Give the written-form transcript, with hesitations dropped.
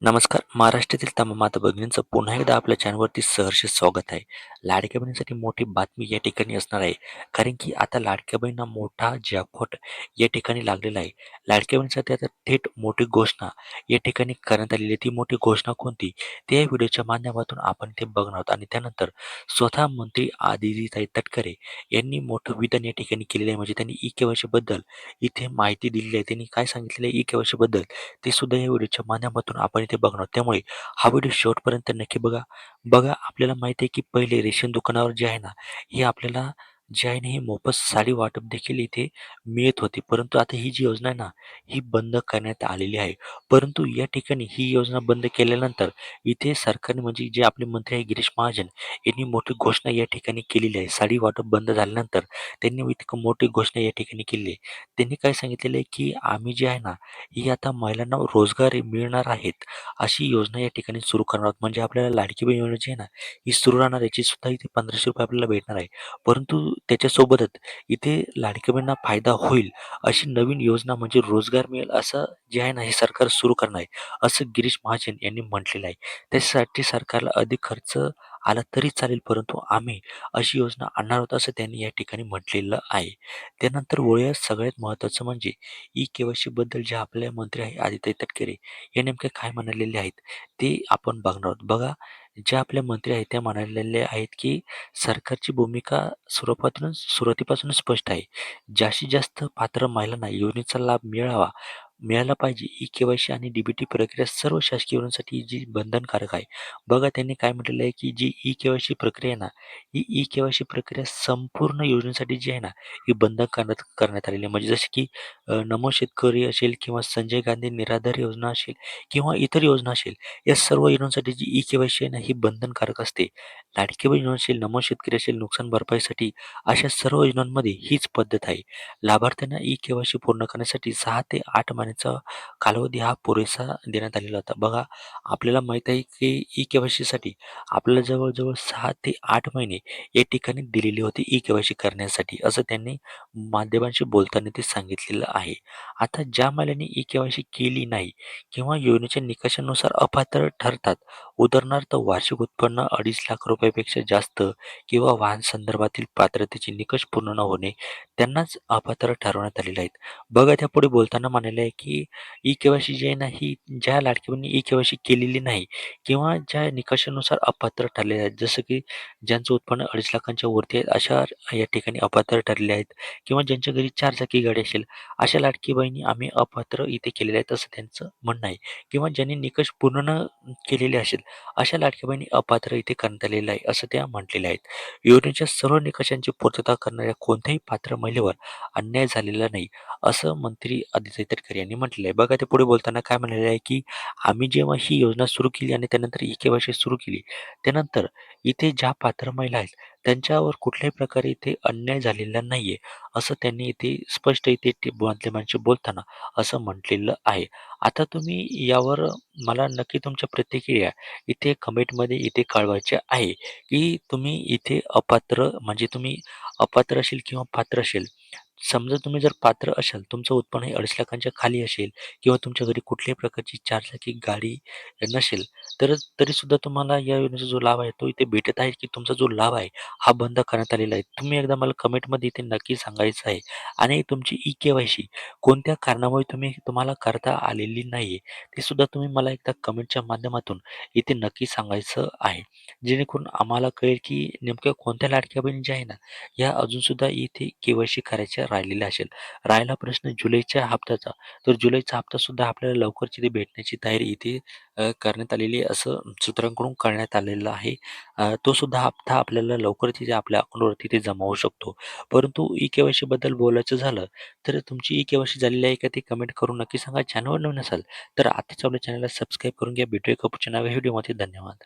नमस्कार. महाराष्ट्रातील तमाम माता भगिनींचं पुन्हा एकदा आपल्या चॅनलवरती सहर्ष स्वागत आहे. लाडक्या बहिणीसाठी मोठी बातमी या ठिकाणी असणार आहे. कारण की आता लाडक्या बहिणींना मोठा जॅकपॉट या ठिकाणी लागलेला आहे. लाडक्या बहिणीसाठी आता थेट मोठी घोषणा या ठिकाणी करण्यात आलेली आहे. ती मोठी घोषणा कोणती? ते या व्हिडिओच्या माध्यमातून आपण ते बघणार आहोत आणि त्यानंतर स्वतः मंत्री आदितीताई तटकरे यांनी मोठं विधान या ठिकाणी केलेलं आहे. म्हणजे त्यांनी ई-के-वाय-सी बद्दल इथे माहिती दिलेली आहे. त्यांनी काय सांगितलेलं आहे ई-के-वाय-सी बद्दल ते सुद्धा या व्हिडिओच्या माध्यमातून आपण इथे बघणार. त्यामुळे हा व्हिडिओ शेवटपर्यंत नक्की बघा. बघा आपल्याला माहिती आहे की पहिले रेशन दुकानावर जे आहे ना, हे आपल्याला जे आहे ना, ही मोफत साडी वाटप देखील इथे मिळत होती. परंतु आता ही जी योजना आहे ना, ही बंद करण्यात आलेली आहे. परंतु या ठिकाणी ही योजना बंद केल्यानंतर इथे सरकारने म्हणजे जे आपले मंत्री आहे गिरीश महाजन यांनी मोठी घोषणा या ठिकाणी केलेली आहे. साडी वाटप बंद झाल्यानंतर त्यांनी इतकं मोठी घोषणा या ठिकाणी केली आहे. त्यांनी काय सांगितलेलं आहे की आम्ही जे आहे ना, ही आता महिलांना रोजगार मिळणार आहेत, अशी योजना या ठिकाणी सुरू करणार आहोत. म्हणजे आपल्याला लाडकी बहीण योजना जी आहे ना, ही सुरू राहणार. याची सुद्धा इथे ₹1500 आपल्याला भेटणार आहे. परंतु त्याच्यासोबतच इथे लाडक्या बहिणींना फायदा होईल अशी नवीन योजना म्हणजे रोजगार मिळेल असं जे आहे ना, हे सरकार सुरू करणार आहे, असं गिरीश महाजन यांनी म्हटलेलं आहे. त्याच्यासाठी सरकारला अधिक खर्च आला तरी चालेल, परंतु आम्ही अशी योजना आणणार आहोत असं त्यांनी या ठिकाणी म्हटलेलं आहे. त्यानंतर वळूया सगळ्यात महत्त्वाचं म्हणजे ई-के-वाय-सी बद्दल जे आपले मंत्री आहे आदित्य तटकरे हे नेमके काय म्हणालेले आहेत ते आपण बघणार आहोत. बघा, जे आपले मंत्री आहेत ते म्हणालेले आहेत की सरकारची भूमिका सुरुवातीपासूनच स्पष्ट आहे. जास्तीत जास्त पात्र महिलांना योजनेचा लाभ मिळाला पाहिजे. ई-के-वाय-सी आणि डी-बी-टी प्रक्रिया सर्व शासकीय योजनांसाठी जी बंधनकारक आहे. बघा त्यांनी काय म्हटलेलं आहे की जी ई-के-वाय-सी प्रक्रिया आहे ना, ही ई-के-वाय-सी प्रक्रिया संपूर्ण योजनेसाठी जी आहे ना, ही बंधन करण्यात आलेली आहे. म्हणजे जसे की नमो शेतकरी असेल किंवा संजय गांधी निराधार योजना असेल किंवा इतर योजना असेल, या सर्व योजनांसाठी जी ई-के-वाय-सी आहे ना, ही बंधनकारक असते. लाडकी बहीण योजना असेल, नमो शेतकरी असेल, नुकसान भरपाईसाठी अशा सर्व योजनांमध्ये हीच पद्धत आहे. लाभार्थ्यांना ई-के-वाय-सी पूर्ण करण्यासाठी 6 ते 8 महिन्याचा कालावधी हा पुरेसा देण्यात आलेला होता. बघा, आपल्याला माहीत आहे की ई-के-वाय-सीसाठी आपल्याला जवळ-जवळ 6 ते 8 महिने या ठिकाणी दिलेली होती ई-के-वाय-सी करण्यासाठी, असं त्यांनी माध्यमांशी बोलताना ते सांगितलेलं आहे. आता ज्या महिलांनी ई-के-वाय-सी केली नाही किंवा योजनेच्या निकषानुसार अपात्र ठरतात, उदाहरणार्थ वार्षिक उत्पन्न 2.5 लाख रुपयापेक्षा जास्त किंवा वाहन संदर्भातील पात्रतेचे निकष पूर्ण न होणे, त्यांनाच अपात्र ठरवण्यात आलेले आहेत. बघा त्यापुढे बोलताना म्हणाले आहे की ई-के-वाय-सी जी आहे ना, ही ज्या लाडक्या बहिणींनी ई-के-वाय-सी केलेली नाही किंवा ज्या निकषानुसार अपात्र ठरलेले आहेत, जसं की ज्यांचं उत्पन्न 2.5 लाखांच्या वरती आहे, अशा या ठिकाणी अपात्र ठरले आहेत किंवा ज्यांच्या घरी 4 चाकी गाडी असेल, अशा लाडकी बहिणी आम्ही अपात्र इथे केलेल्या आहेत, असं त्यांचं म्हणणं आहे. किंवा ज्यांनी निकष पूर्ण न केलेले असेल, अशा लाडक्या बहिणी अपात्र इथे करण्यात आलेलं आहे, असं त्या म्हटलेल्या आहेत. योजनेच्या सर्व निकषांची पूर्तता करणाऱ्या कोणत्याही पात्र महिलेवर अन्याय झालेला नाही, असं मंत्री आदित्य तटकरे यांनी म्हटलेलं आहे. बघा ते पुढे बोलताना काय म्हणालेलं आहे की आम्ही जेव्हा ही योजना सुरू केली आणि त्यानंतर ई-के-वाय-सी सुरू केली, त्यानंतर इथे ज्या पात्र महिला आहेत त्यांच्यावर कुठल्याही प्रकारे इथे अन्याय झालेला नाहीये, असं त्यांनी इथे स्पष्ट इथे ते माध्यमांशी बोलताना असं म्हटलेलं आहे. आता तुम्ही यावर मला नक्की तुमच्या प्रतिक्रिया इथे कमेंटमध्ये इथे कळवायच्या आहे, की तुम्ही इथे अपात्र म्हणजे तुम्ही अपात्र असेल किंवा पात्र असेल. समजा तुम्ही जर पात्र असाल, तुमचं उत्पन्न हे 2.5 लाखांच्या खाली असेल किंवा तुमच्या घरी कुठल्याही प्रकारची 4 चाकी गाडी नसेल, तर तरीसुद्धा तुम्हाला या योजनेचा जो लाभ आहे, तो इथे भेटत आहे, की तुमचा जो लाभ आहे, हा बंद करण्यात आलेला आहे. तुम्ही एकदा मला कमेंटमध्ये इथे नक्की सांगायचं आहे आणि तुमची ई-के-वाय-सी कोणत्या कारणामुळे तुम्हाला करता आलेली नाहीये, ते सुद्धा तुम्ही मला एकदा कमेंटच्या माध्यमातून इथे नक्की सांगायचं आहे. जेणेकरून आम्हाला कळेल, की नेमक्या कोणत्या लाडक्या बहिणी ज्या आहे ना, या अजूनसुद्धा इथे के-वाय-सी करायच्या राहिलेल्या असेल. राहिला प्रश्न जुलैच्या हप्त्याचा, तर जुलैचा हप्तासुद्धा आपल्याला लवकरच इथे भेटण्याची तयारी इथे करण्यात आलेली आहे, असं सूत्रांकडून कळण्यात आलेलं आहे. तो सुद्धा हप्ता आपल्याला लवकरच इथे आपल्या अकाउंटवरती ते जमा होऊ शकतो. परंतु ई-के-वाय-सी बद्दल बोलायचं झालं, तर तुमची ई-के-वाय-सी झालेली आहे का ते कमेंट करून नक्की सांगा. चॅनलवर नवीन असाल तर आताच आपल्या चॅनलला सबस्क्राईब करून घ्या. भेटूया एका पुढच्या नव्या व्हिडिओमध्ये. धन्यवाद.